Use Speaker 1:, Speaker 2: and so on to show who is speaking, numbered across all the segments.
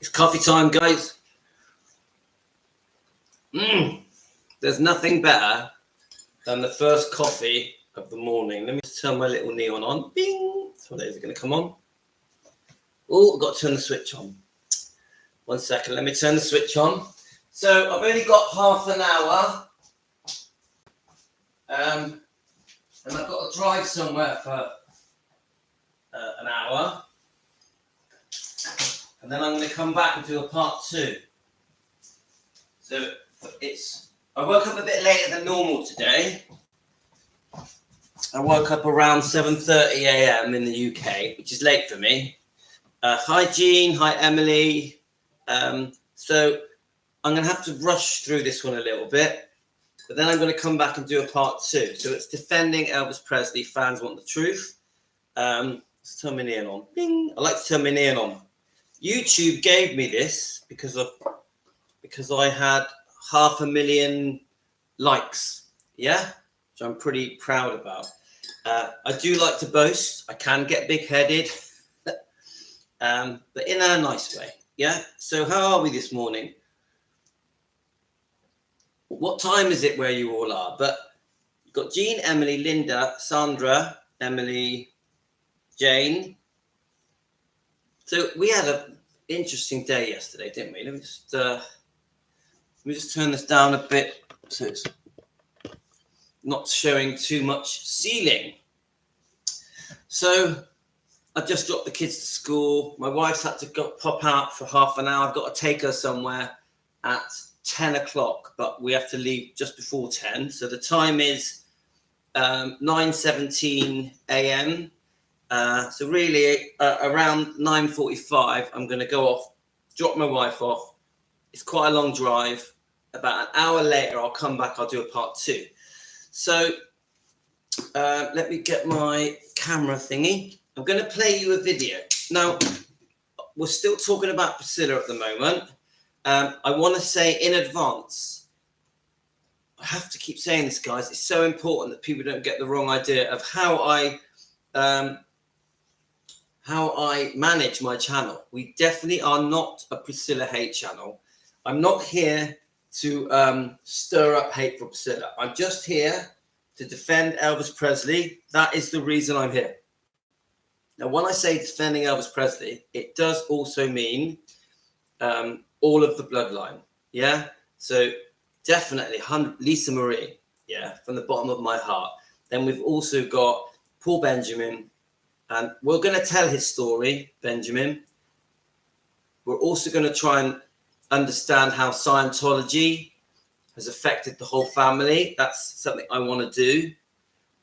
Speaker 1: It's coffee time, guys. There's nothing better than the first coffee of the morning. Let me just turn my little neon on. Bing! So there's it going to come on. Oh, I've got to turn the switch on. 1 second, let me turn the switch on. So I've only got half an hour. And I've got to drive somewhere for an hour. And then I'm going to come back and do a part 2. So I woke up a bit later than normal today. I woke up around 7:30 a.m. in the UK, which is late for me. Hi, Jean. Hi, Emily. So I'm going to have to rush through this one a little bit, but then I'm going to come back and do a part 2. So it's defending Elvis Presley. Fans want the truth. Let's turn my neon on. Bing. I like to turn my neon on. YouTube gave me this because I had 500,000 likes. Yeah, which I'm pretty proud about. I do like to boast. I can get big-headed, but in a nice way. Yeah. So how are we this morning? What time is it where you all are? But you've got Jean, Emily, Linda, Sandra, Emily, Jane. So we had an interesting day yesterday, didn't we? Let me just turn this down a bit so it's not showing too much ceiling. So I just dropped the kids to school. My wife's had to pop out for half an hour. I've got to take her somewhere at 10 o'clock, but we have to leave just before 10. So the time is 9:17 a.m. So really around 9:45, I'm going to go off, drop my wife off. It's quite a long drive. About an hour later, I'll come back. I'll do a part 2. So let me get my camera thingy. I'm going to play you a video. Now, we're still talking about Priscilla at the moment. I want to say in advance, I have to keep saying this, guys. It's so important that people don't get the wrong idea of how I manage my channel. We definitely are not a Priscilla hate channel. I'm not here to stir up hate for Priscilla. I'm just here to defend Elvis Presley. That is the reason I'm here. Now, when I say defending Elvis Presley, it does also mean all of the bloodline. Yeah. So definitely Lisa Marie. Yeah. From the bottom of my heart. Then we've also got Paul Benjamin. And we're going to tell his story, Benjamin. We're also going to try and understand how Scientology has affected the whole family. That's something I want to do.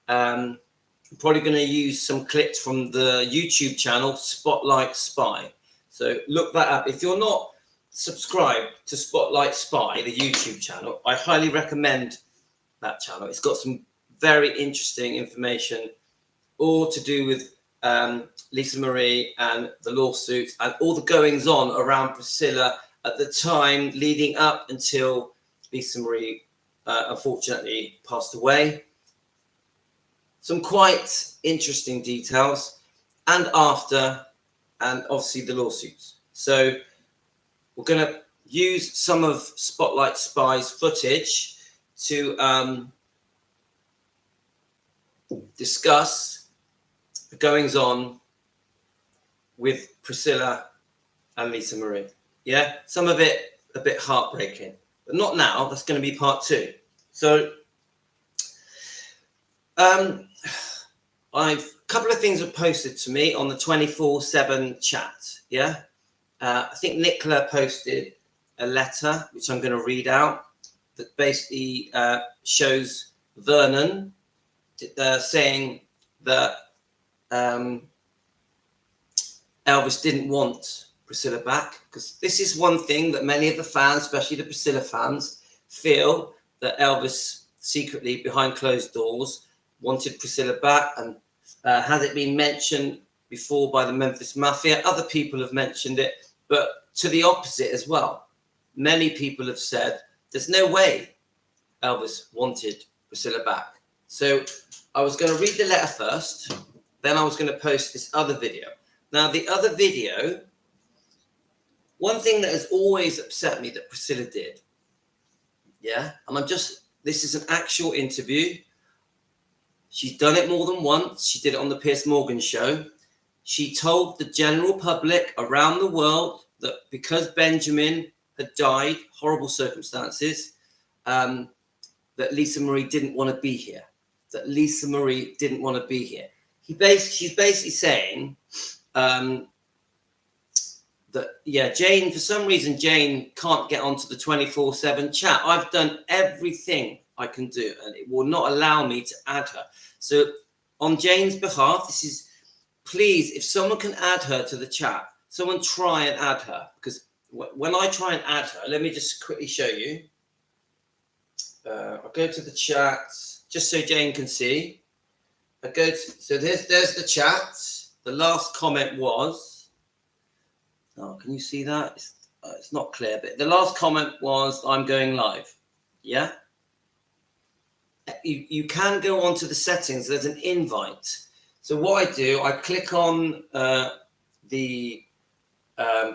Speaker 1: I'm probably going to use some clips from the YouTube channel, Spotlight Spy. So look that up. If you're not subscribed to Spotlight Spy, the YouTube channel, I highly recommend that channel. It's got some very interesting information, all to do with Lisa Marie and the lawsuits and all the goings on around Priscilla at the time leading up until Lisa Marie unfortunately passed away. Some quite interesting details, and after, and obviously the lawsuits. So we're going to use some of Spotlight Spy's footage to discuss the goings on with Priscilla and Lisa Marie. Yeah, some of it a bit heartbreaking, but not now. That's going to be part 2. So a couple of things were posted to me on the 24/7 chat. Yeah, I think Nicola posted a letter which I'm going to read out that basically shows Vernon saying that Elvis didn't want Priscilla back, because this is one thing that many of the fans, especially the Priscilla fans, feel that Elvis secretly behind closed doors wanted Priscilla back. And has it been mentioned before by the Memphis Mafia? Other people have mentioned it, but to the opposite as well. Many people have said there's no way Elvis wanted Priscilla back. So I was going to read the letter first, then I was going to post this other video. Now, the other video one thing that has always upset me that Priscilla did, yeah, and this is an actual interview. She's done it more than once. She did it on the Piers Morgan show. She told the general public around the world that because Benjamin had died, horrible circumstances, that Lisa Marie didn't want to be here. That Lisa Marie didn't want to be here. She's basically saying that, yeah, Jane, for some reason, Jane can't get onto the 24/7 chat. I've done everything I can do, and it will not allow me to add her. So on Jane's behalf, this is, please, if someone can add her to the chat, someone try and add her. Because when I try and add her, let me just quickly show you. I'll go to the chat, just so Jane can see. So there's the chat. The last comment was, oh, can you see that? It's not clear, but the last comment was, I'm going live. Yeah. You can go onto the settings. There's an invite. So what I do, I click on the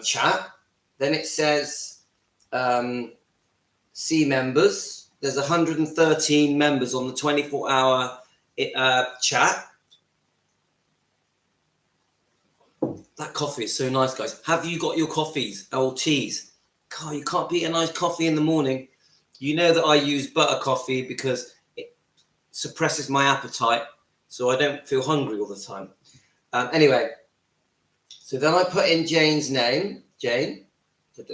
Speaker 1: chat. Then it says see members. There's 113 members on the 24-hour chat. That coffee is so nice, guys. Have you got your coffees or teas? God, you can't beat a nice coffee in the morning. You know that I use butter coffee because it suppresses my appetite, so I don't feel hungry all the time. Anyway, so then I put in Jane's name, Jane, and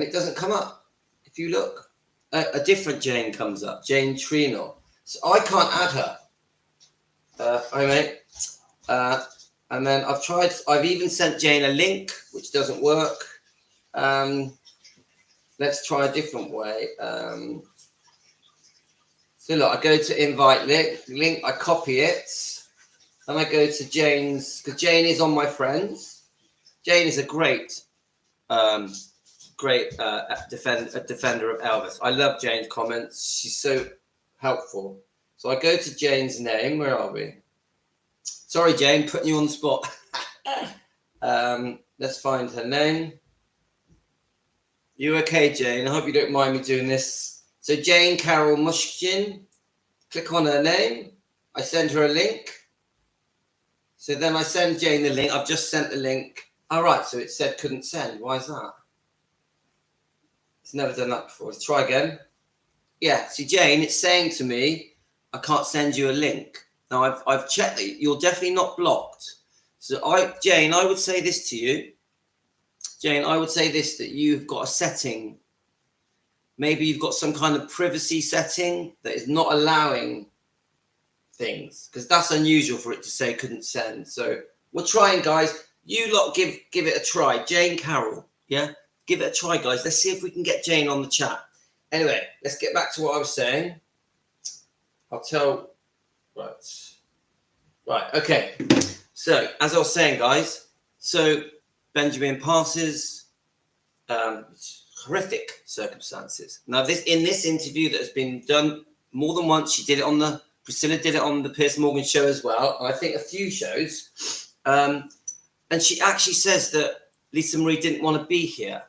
Speaker 1: it doesn't come up. If you look, a different Jane comes up, Jane Trino. So I can't add her. And then I've even sent Jane a link, which doesn't work. Let's try a different way. So look, I go to invite link, I copy it, and I go to Jane's, because Jane is on my friends. Jane is a great defender of Elvis. I love Jane's comments. She's so helpful. So I go to Jane's name. Where are we? Sorry, Jane, putting you on the spot. Let's find her name. You okay, Jane? I hope you don't mind me doing this. So Jane Carol Mushkin. Click on her name. I send her a link. So then I send Jane the link. I've just sent the link. All right, so it said couldn't send. Why is that? It's never done that before. Let's try again. Yeah, see, Jane, it's saying to me, I can't send you a link. Now, I've checked it. You're definitely not blocked. So, Jane, I would say this to you. Jane, I would say this, that you've got a setting. Maybe you've got some kind of privacy setting that is not allowing things, because that's unusual for it to say couldn't send. So we're trying, guys. You lot give it a try. Jane Carroll, yeah? Give it a try, guys. Let's see if we can get Jane on the chat. Anyway, let's get back to what I was saying. Right, okay. So, as I was saying, guys, so Benjamin passes, horrific circumstances. Now, in this interview that has been done more than once, Priscilla did it on the Piers Morgan show as well, and I think a few shows, and she actually says that Lisa Marie didn't want to be here.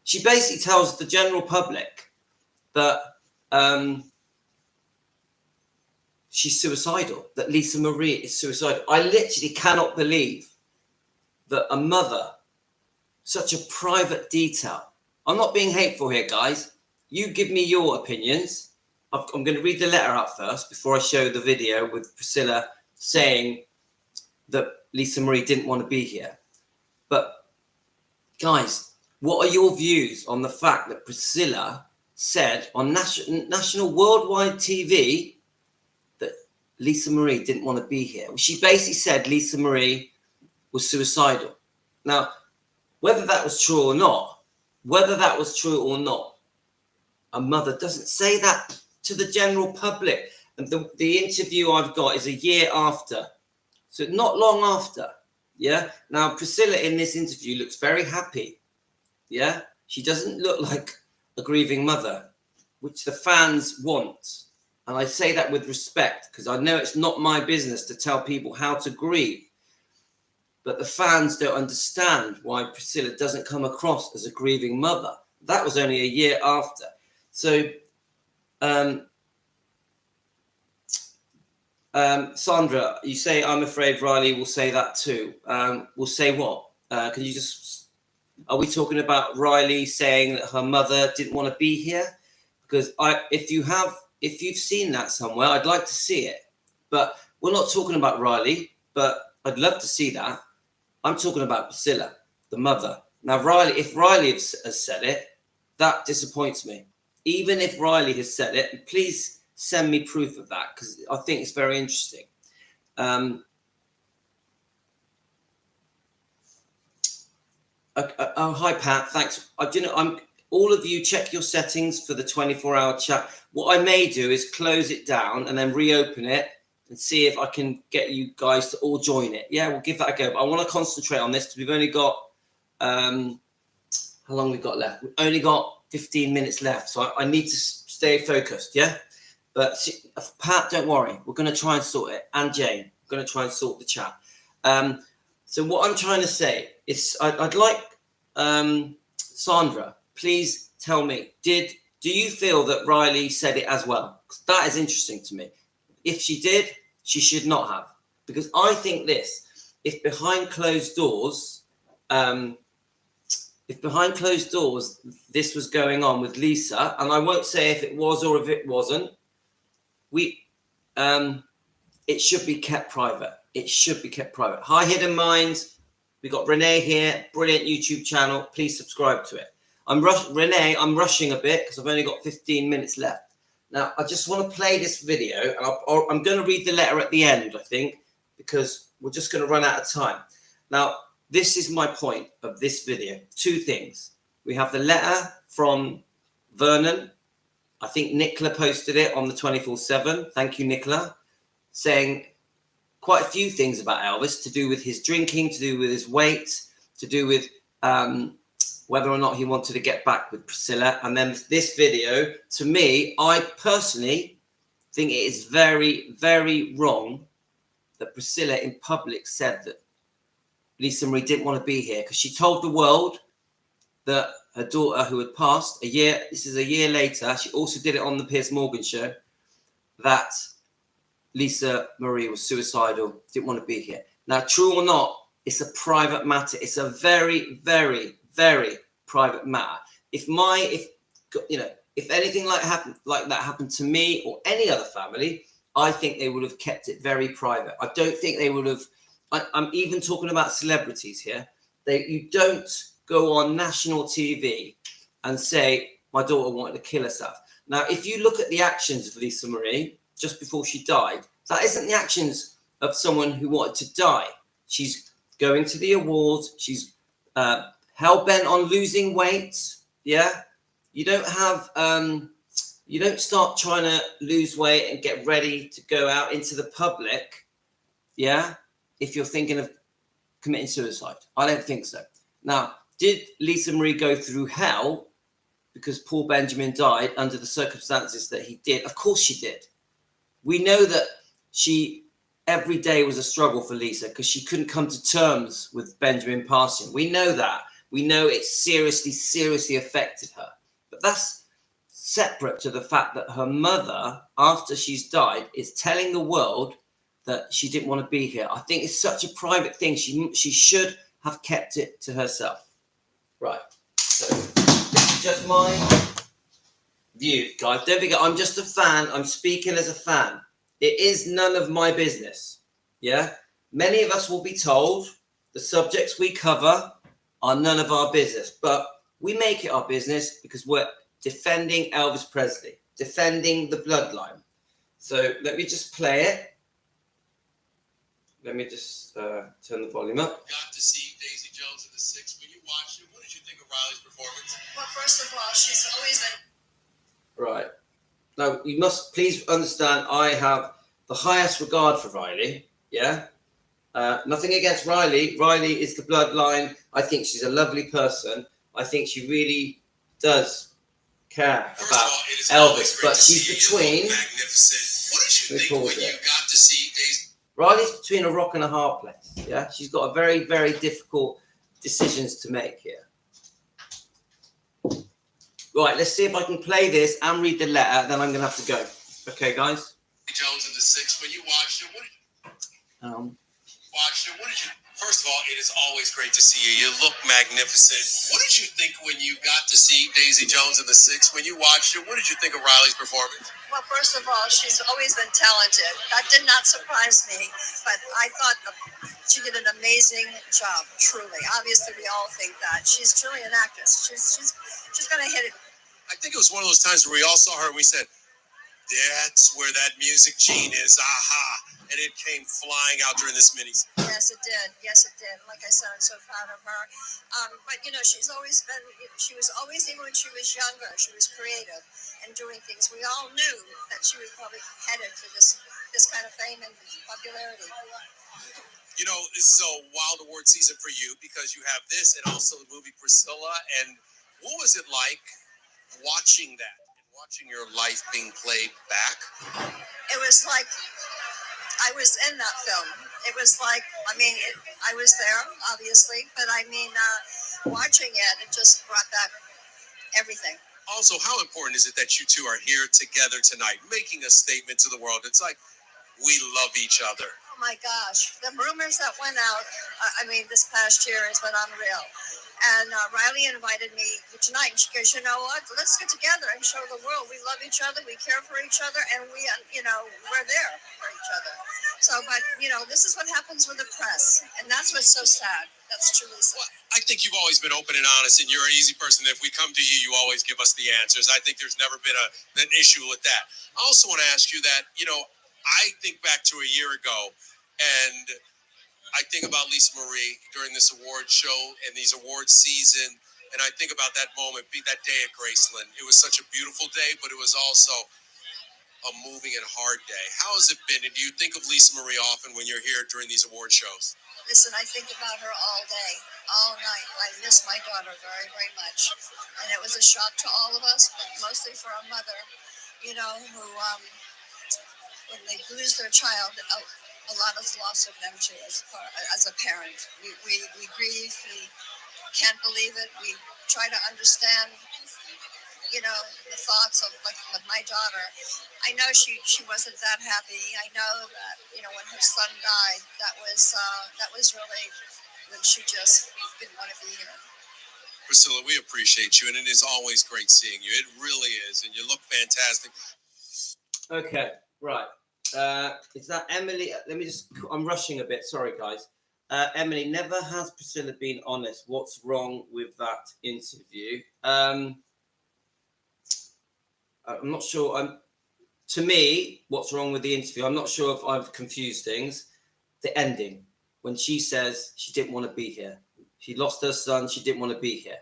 Speaker 1: She basically tells the general public that she's suicidal, that Lisa Marie is suicidal. I literally cannot believe that a mother, such a private detail. I'm not being hateful here, guys. You give me your opinions. I'm going to read the letter out first before I show the video with Priscilla saying that Lisa Marie didn't want to be here. But, guys, what are your views on the fact that Priscilla said on national worldwide TV that Lisa Marie didn't want to be here? She basically said Lisa Marie was suicidal. Now, whether that was true or not, a mother doesn't say that to the general public. And the interview I've got is a year after. So not long after. Yeah. Now, Priscilla in this interview looks very happy. Yeah. She doesn't look like a grieving mother, which the fans want. And I say that with respect, because I know it's not my business to tell people how to grieve. but the fans don't understand why Priscilla doesn't come across as a grieving mother. That was only a year after. So, Sandra, you say, I'm afraid Riley will say that too. Will say what? Can you just, are we talking about Riley saying that her mother didn't want to be here? Because if you've seen that somewhere, I'd like to see it. But we're not talking about Riley, but I'd love to see that. I'm talking about Priscilla, the mother. Now, if Riley has said it, that disappoints me. Even if Riley has said it, please send me proof of that, because I think it's very interesting. Oh, hi, Pat. Thanks. All of you, check your settings for the 24-hour chat. What I may do is close it down and then reopen it and see if I can get you guys to all join it. Yeah, we'll give that a go. But I want to concentrate on this because we've only got, how long we've got left? We've only got 15 minutes left. So I need to stay focused, yeah? But Pat, don't worry. We're going to try and sort it. And Jane, we're going to try and sort the chat. So what I'm trying to say is I'd like Sandra, please tell me, do you feel that Riley said it as well? 'Cause that is interesting to me. If she did, she should not have. Because I think if behind closed doors, this was going on with Lisa, and I won't say if it was or if it wasn't, it should be kept private. It should be kept private. Hi, Hidden Minds. We got Renee here. Brilliant YouTube channel. Please subscribe to it. Renee, I'm rushing a bit because I've only got 15 minutes left. Now, I just want to play this video, and I'm going to read the letter at the end, I think, because we're just going to run out of time. Now, this is my point of this video. Two things. We have the letter from Vernon. I think Nicola posted it on the 24/7. Thank you, Nicola. Saying quite a few things about Elvis, to do with his drinking, to do with his weight, to do with whether or not he wanted to get back with Priscilla. And then this video, to me, I personally think it is very, very wrong that Priscilla in public said that Lisa Marie didn't want to be here, because she told the world that her daughter, who had passed this is a year later, she also did it on the Piers Morgan show, that Lisa Marie was suicidal, didn't want to be here. Now, true or not, it's a private matter. It's a very, very, very private matter. If anything like that happened to me or any other family, I think they would have kept it very private. I don't think they would have. I'm even talking about celebrities here. You don't go on national TV and say, my daughter wanted to kill herself. Now, if you look at the actions of Lisa Marie just before she died, that isn't the actions of someone who wanted to die. She's going to the awards. She's hell-bent on losing weight. Yeah. You don't have, you don't start trying to lose weight and get ready to go out into the public. Yeah. If you're thinking of committing suicide. I don't think so. Now, did Lisa Marie go through hell because Paul Benjamin died under the circumstances that he did? Of course she did. We know that every day was a struggle for Lisa because she couldn't come to terms with Benjamin passing. We know that. We know it seriously, seriously affected her. But that's separate to the fact that her mother, after she's died, is telling the world that she didn't want to be here. I think it's such a private thing. She should have kept it to herself. Right. So this is just my view, guys. Don't forget, I'm just a fan. I'm speaking as a fan. It is none of my business. Yeah. Many of us will be told the subjects we cover are none of our business, but we make it our business because we're defending Elvis Presley, defending the bloodline. So let me just play it. Let me just turn the volume up.
Speaker 2: Got to see Daisy Jones in the Six. When you watched it, what did you think of Riley's performance?
Speaker 3: Well, first of all, she's always been...
Speaker 1: Right. Now, you must please understand, I have the highest regard for Riley. Yeah. Nothing against Riley. Riley is the bloodline. I think she's a lovely person. I think she really does care about Elvis, but she's between.
Speaker 2: Magnificent. What did you think when you got to see Daisy?
Speaker 1: Riley's between a rock and a hard place. Yeah, she's got a very, very difficult decisions to make here. Right, let's see if I can play this and read the letter. Then I'm going to have to go. Okay, guys.
Speaker 2: Jones in the six. When you watched it, what did you First of all, it is always great to see you. You look magnificent. What did you think when you got to see Daisy Jones in the six? When you watched it, what did you think of Riley's performance?
Speaker 3: Well, first of all, she's always been talented. That did not surprise me, but I thought she did an amazing job, truly. Obviously, we all think that. She's truly an actress. She's going to hit it.
Speaker 2: I think it was one of those times where we all saw her and we said, that's where that music gene is. Aha. And it came flying out during this mini.
Speaker 3: Yes, it did. Yes, it did. Like I said, I'm so proud of her. But, you know, she was always, even when she was younger, she was creative and doing things. We all knew that she was probably headed for this kind of fame and popularity.
Speaker 2: You know, this is a wild award season for you because you have this and also the movie Priscilla. And what was it like watching that and watching your life being played back?
Speaker 3: It was like I was in that film. It was like, I was there, obviously, but watching it just brought back everything.
Speaker 2: Also, how important is it that you two are here together tonight, making a statement to the world? It's like, we love each other.
Speaker 3: Oh my gosh, the rumors that went out, this past year has been unreal. And Riley invited me tonight, and she goes, you know what, let's get together and show the world we love each other, we care for each other, and we're there for each other. So, but, this is what happens with the press, and that's what's so sad. That's truly sad.
Speaker 2: Well, I think you've always been open and honest, and you're an easy person. If we come to you, you always give us the answers. I think there's never been an issue with that. I also want to ask you that, I think back to a year ago, and I think about Lisa Marie during this award show and these award season, and I think about that moment, that day at Graceland. It was such a beautiful day, but it was also a moving and hard day. How has it been? And do you think of Lisa Marie often when you're here during these award shows?
Speaker 3: Listen, I think about her all day, all night. I miss my daughter very, very much. And it was a shock to all of us, but mostly for our mother, who, when they lose their child, a lot is lost of them too as a parent. We grieve, we can't believe it. We try to understand, the thoughts of with my daughter. I know she wasn't that happy. I know that, when her son died, that was really when she just didn't want to be here.
Speaker 2: Priscilla, we appreciate you, and it is always great seeing you. It really is, and you look fantastic.
Speaker 1: Okay, right. Is that Emily? I'm rushing a bit. Sorry, guys. Emily, never has Priscilla been honest. What's wrong with that interview? I'm not sure. To me, what's wrong with the interview? I'm not sure if I've confused things. The ending, when she says she didn't want to be here. She lost her son. She didn't want to be here.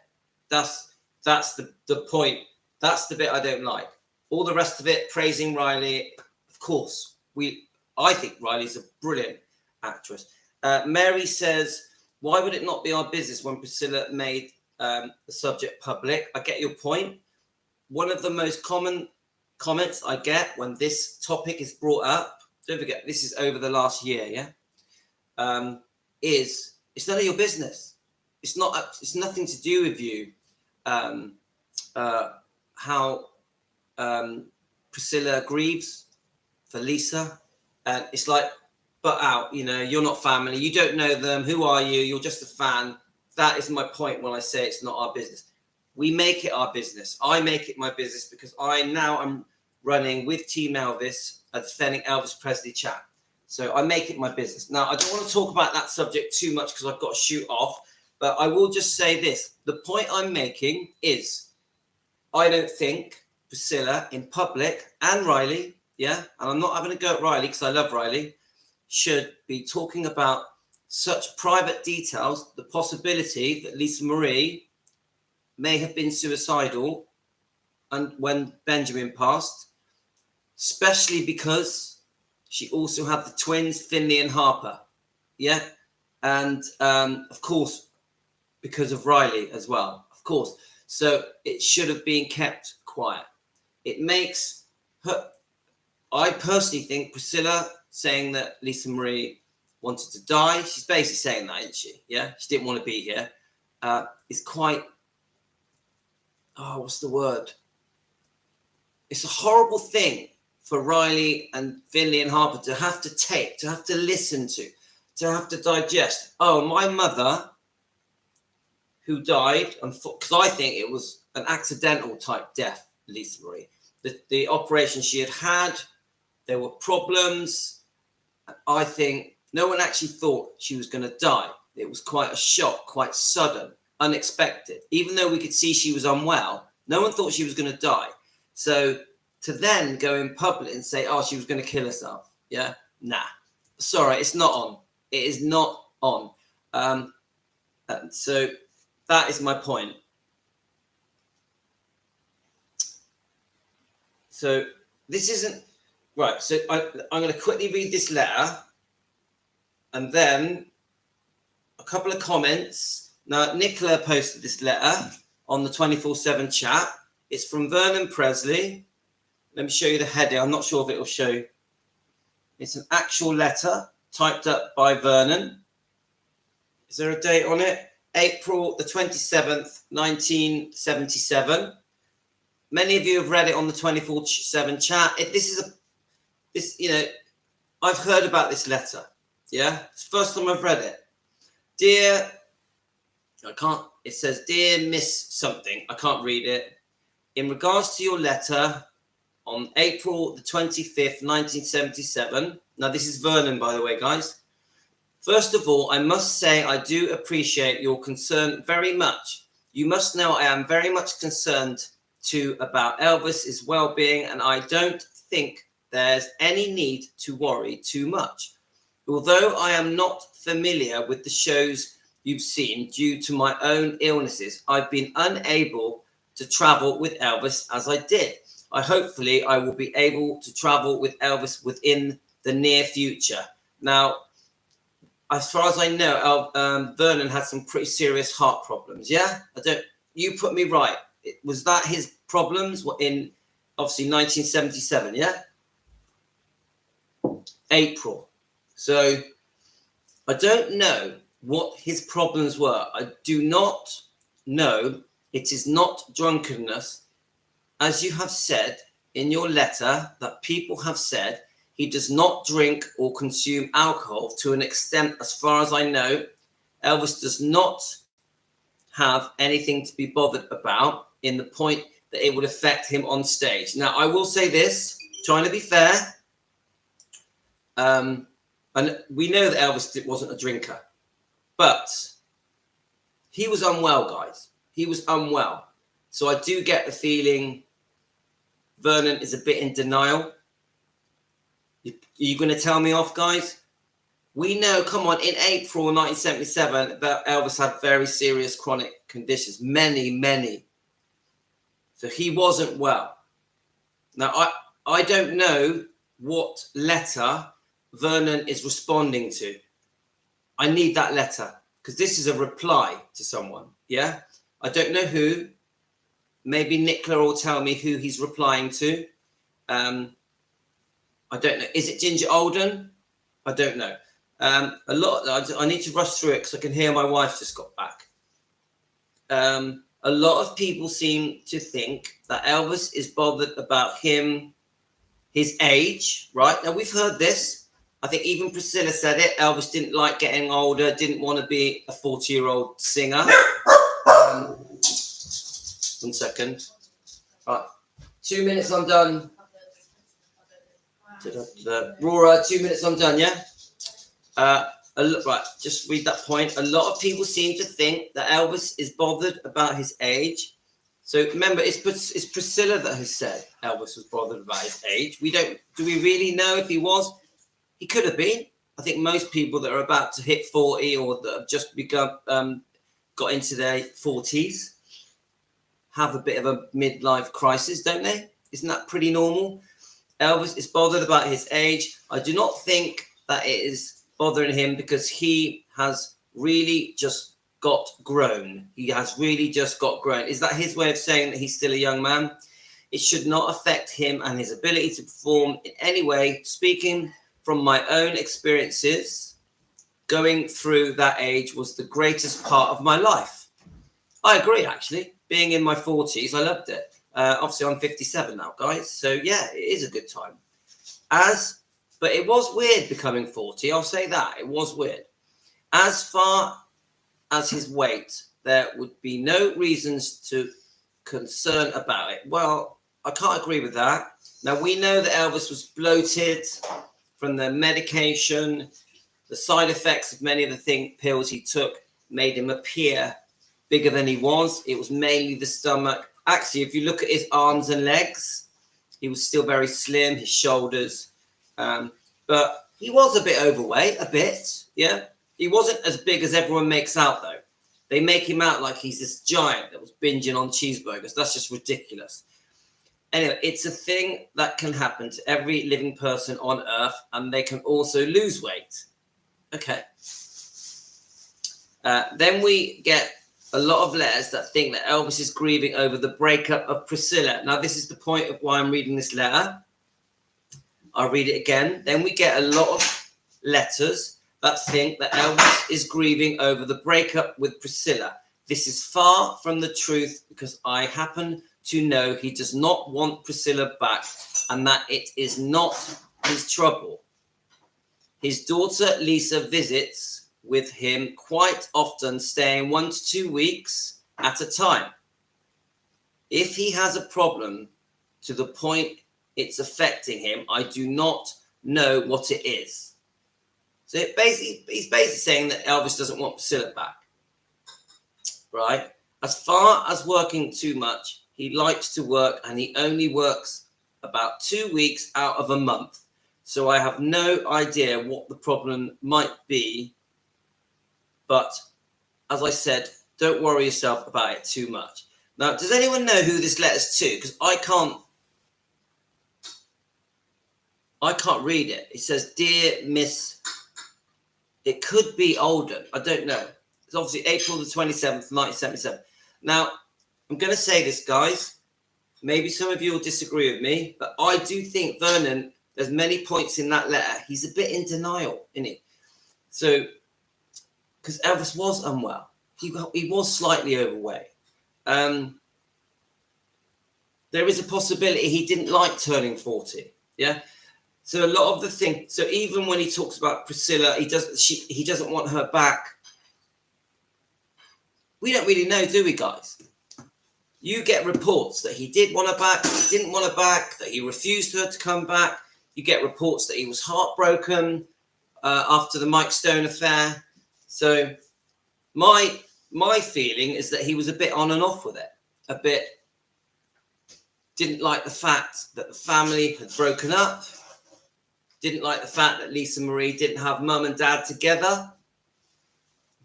Speaker 1: That's the point. That's the bit I don't like. All the rest of it, praising Riley, of course. I think Riley's a brilliant actress. Mary says, why would it not be our business when Priscilla made the subject public? I get your point. One of the most common comments I get when this topic is brought up, don't forget, this is over the last year, is it's none of your business. It's nothing to do with you. How Priscilla grieves for Lisa, and it's like, but out, you're not family, you don't know them, who are you, you're just a fan. That is my point when I say it's not our business. We make it our business. I make it my business because I'm running with Team Elvis a Defending Elvis Presley chat. So I make it my business. Now, I don't want to talk about that subject too much because I've got to shoot off, but I will just say this. The point I'm making is I don't think Priscilla in public and Riley, and I'm not having a go at Riley because I love Riley, should be talking about such private details, the possibility that Lisa Marie may have been suicidal and when Benjamin passed, especially because she also had the twins, Finley and Harper. And of course, because of Riley as well, of course. So it should have been kept quiet. It makes her, I personally think Priscilla saying that Lisa Marie wanted to die. She's basically saying that, isn't she? Yeah, she didn't want to be here. It's quite, what's the word? It's a horrible thing for Riley and Finley and Harper to have to take, to have to listen to have to digest. Oh, my mother, who died, because I think it was an accidental type death, Lisa Marie. The operation she had, there were problems. I think no one actually thought she was going to die. It was quite a shock, quite sudden, unexpected. Even though we could see she was unwell, no one thought she was going to die. So to then go in public and say, oh, she was going to kill herself. Yeah, nah. Sorry, it's not on. It is not on. So that is my point. So this isn't right. So I'm going to quickly read this letter and then a couple of comments. Now, Nicola posted this letter on the 24/7 chat. It's from Vernon Presley. Let me show you the heading. I'm not sure if it will show. It's an actual letter typed up by Vernon. Is there a date on it? April the 27th, 1977. Many of you have read it on the 24/7 chat. I've heard about this letter. Yeah, it's the first time I've read it. It says, dear Miss something. I can't read it. In regards to your letter on April the 25th, 1977. Now, this is Vernon, by the way, guys. First of all, I must say I do appreciate your concern very much. You must know I am very much concerned too about Elvis's well-being, and I don't think there's any need to worry too much. Although I am not familiar with the shows you've seen due to my own illnesses, I've been unable to travel with Elvis as I did. Hopefully I will be able to travel with Elvis within the near future. Now, as far as I know, Vernon had some pretty serious heart problems. Yeah, you put me right. Was that his problems in obviously 1977? Yeah, April. So I don't know what his problems were. I do not know. It is not drunkenness, as you have said in your letter, that people have said he does not drink or consume alcohol to an extent, as far as I know. Elvis does not have anything to be bothered about in the point that it would affect him on stage. Now, I will say this, trying to be fair. And we know that Elvis wasn't a drinker, but he was unwell, guys. He was unwell. So I do get the feeling Vernon is a bit in denial. Are you going to tell me off, guys? We know, come on, in April 1977, that Elvis had very serious chronic conditions. Many. So he wasn't well. Now, I don't know what letter Vernon is responding to. I need that letter, because this is a reply to someone, yeah? I don't know who. Maybe Nicola will tell me who he's replying to. I don't know. Is it Ginger Alden? I don't know. I need to rush through it because I can hear my wife just got back. A lot of people seem to think that Elvis is bothered about his age, right? Now, we've heard this. I think even Priscilla said it. Elvis didn't like getting older, didn't want to be a 40-year-old singer. 1 second. Right. 2 minutes, I'm done. Rora, 2 minutes, I'm done, yeah? Right, just read that point. A lot of people seem to think that Elvis is bothered about his age. So remember, it's Priscilla that has said Elvis was bothered about his age. Do we really know if he was? He could have been. I think most people that are about to hit 40 or that have just got into their 40s have a bit of a midlife crisis, don't they? Isn't that pretty normal? Elvis is bothered about his age. I do not think that it is bothering him because he has really just got grown. He has really just got grown. Is that his way of saying that he's still a young man? It should not affect him and his ability to perform in any way. Speaking from my own experiences, going through that age was the greatest part of my life. I agree, actually. Being in my 40s, I loved it. Obviously, I'm 57 now, guys. So, yeah, it is a good time. But it was weird becoming 40. I'll say that. It was weird. As far as his weight, there would be no reasons to concern about it. Well, I can't agree with that. Now, we know that Elvis was bloated from the medication. The side effects of many of the pills he took made him appear bigger than he was. It was mainly the stomach. Actually, if you look at his arms and legs, he was still very slim, his shoulders. But he was a bit overweight, a bit, yeah. He wasn't as big as everyone makes out, though. They make him out like he's this giant that was binging on cheeseburgers. That's just ridiculous. Anyway, it's a thing that can happen to every living person on Earth, and they can also lose weight. Okay. Then we get a lot of letters that think that Elvis is grieving over the breakup of Priscilla. Now, this is the point of why I'm reading this letter. I'll read it again. Then we get a lot of letters that think that Elvis is grieving over the breakup with Priscilla. This is far from the truth, because I happen to know he does not want Priscilla back, and that it is not his trouble. His daughter Lisa visits with him quite often, staying 1 to 2 weeks at a time. If he has a problem to the point it's affecting him, I do not know what it is. So he's basically saying that Elvis doesn't want Priscilla back, right? As far as working too much, he likes to work, and he only works about 2 weeks out of a month. So I have no idea what the problem might be. But as I said, don't worry yourself about it too much. Now, does anyone know who this letter's to? Because I can't read it. It says, Dear Miss. It could be Alden. I don't know. It's obviously April the 27th, 1977. Now, I'm going to say this, guys. Maybe some of you will disagree with me, but I do think Vernon, there's many points in that letter. He's a bit in denial, isn't he? So, because Elvis was unwell. He was slightly overweight. There is a possibility he didn't like turning 40. Yeah. So a lot of the things. So even when he talks about Priscilla, he doesn't want her back. We don't really know, do we, guys? You get reports that he did want her back, he didn't want her back, that he refused her to come back. You get reports that he was heartbroken after the Mike Stone affair. So my feeling is that he was a bit on and off with it. A bit didn't like the fact that the family had broken up. Didn't like the fact that Lisa Marie didn't have mum and dad together.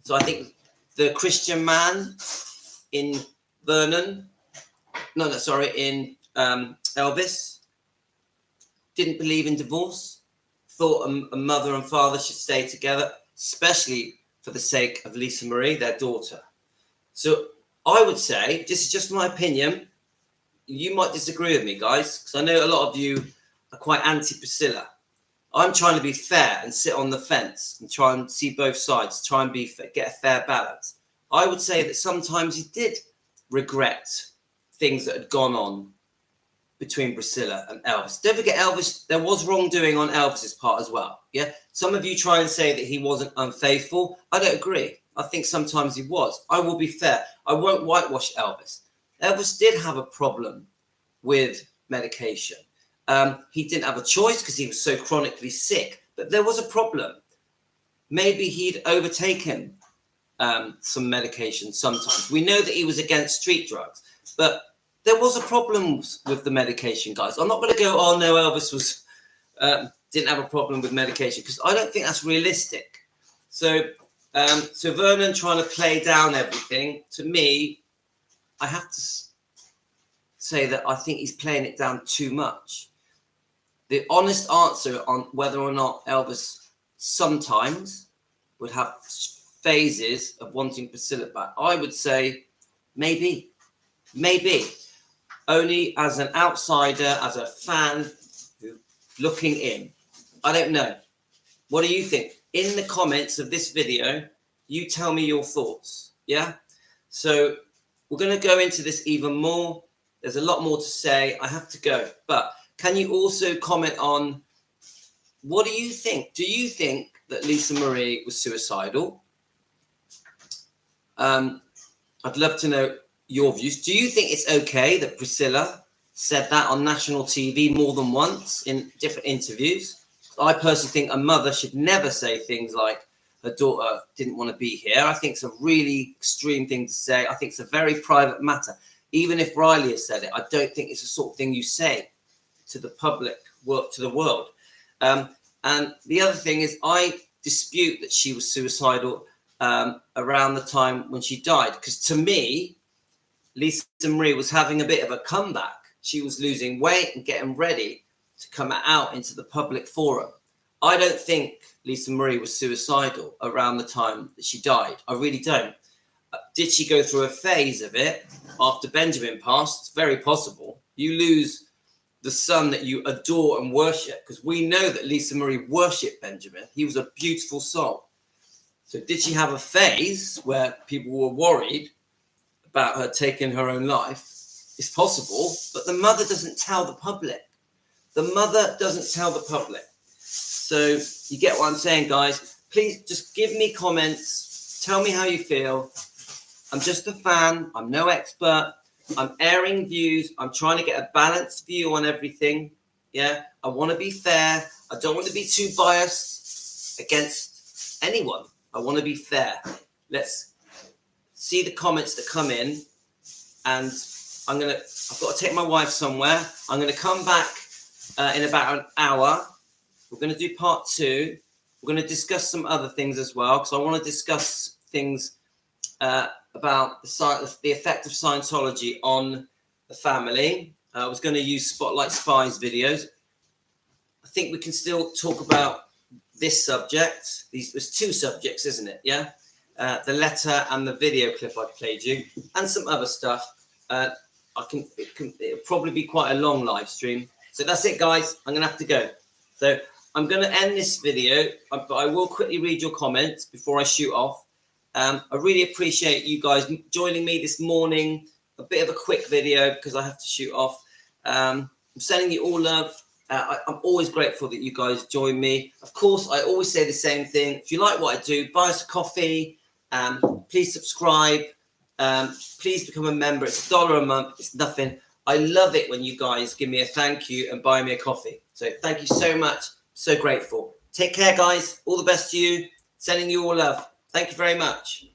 Speaker 1: So I think the Christian man in Vernon, in Elvis, didn't believe in divorce, thought a mother and father should stay together, especially for the sake of Lisa Marie, their daughter. So I would say, this is just my opinion, you might disagree with me, guys, because I know a lot of you are quite anti-Priscilla. I'm trying to be fair and sit on the fence and try and see both sides, try and get a fair balance. I would say that sometimes he did regret things that had gone on between Priscilla and Elvis. Don't forget, Elvis, there was wrongdoing on Elvis's part as well. Yeah. Some of you try and say that he wasn't unfaithful. I don't agree. I think sometimes he was. I will be fair. I won't whitewash Elvis. Elvis did have a problem with medication. He didn't have a choice because he was so chronically sick, but there was a problem. Maybe he'd overtaken some medication sometimes. We know that he was against street drugs, but there was a problem with the medication, guys. I'm not going to go, oh no, Elvis didn't have a problem with medication, because I don't think that's realistic. So Vernon trying to play down everything, to me, I have to say that I think he's playing it down too much. The honest answer on whether or not Elvis sometimes would have phases of wanting Priscilla back, I would say maybe. Only as an outsider, as a fan looking in. I don't know. What do you think? In the comments of this video, you tell me your thoughts. Yeah. So we're going to go into this even more. There's a lot more to say. I have to go. But can you also comment on, what do you think? Do you think that Lisa Marie was suicidal? I'd love to know your views. Do you think it's okay that Priscilla said that on national TV more than once in different interviews? I personally think a mother should never say things like her daughter didn't want to be here. I think it's a really extreme thing to say. I think it's a very private matter. Even if Riley has said it, I don't think it's the sort of thing you say to the public, to the world. And the other thing is, I dispute that she was suicidal around the time when she died. Because to me, Lisa Marie was having a bit of a comeback. She was losing weight and getting ready to come out into the public forum. I don't think Lisa Marie was suicidal around the time that she died. I really don't. Did she go through a phase of it after Benjamin passed? It's very possible. You lose the son that you adore and worship, because we know that Lisa Marie worshipped Benjamin. He was a beautiful soul. So did she have a phase where people were worried about her taking her own life? It's possible, but the mother doesn't tell the public. The mother doesn't tell the public. So you get what I'm saying, guys. Please just give me comments. Tell me how you feel. I'm just a fan. I'm no expert. I'm airing views. I'm trying to get a balanced view on everything. Yeah, I want to be fair. I don't want to be too biased against anyone. I want to be fair. Let's see the comments that come in, and I've got to take my wife somewhere. I'm going to come back in about an hour. We're going to do part 2. We're going to discuss some other things as well, because I want to discuss things about the effect of Scientology on the family. I was going to use Spotlight Spies videos. I think we can still talk about this subject. There's 2 subjects, isn't it? Yeah. The letter and the video clip I played you, and some other stuff. It'll probably be quite a long live stream. So that's it, guys. I'm going to have to go. So I'm going to end this video, but I will quickly read your comments before I shoot off. I really appreciate you guys joining me this morning. A bit of a quick video because I have to shoot off. I'm sending you all love. I'm always grateful that you guys join me. Of course, I always say the same thing. If you like what I do, buy us a coffee. Please subscribe. Please become a member. It's $1 a month. It's nothing. I love it when you guys give me a thank you and buy me a coffee. So thank you so much. So grateful. Take care, guys. All the best to you. Sending you all love. Thank you very much.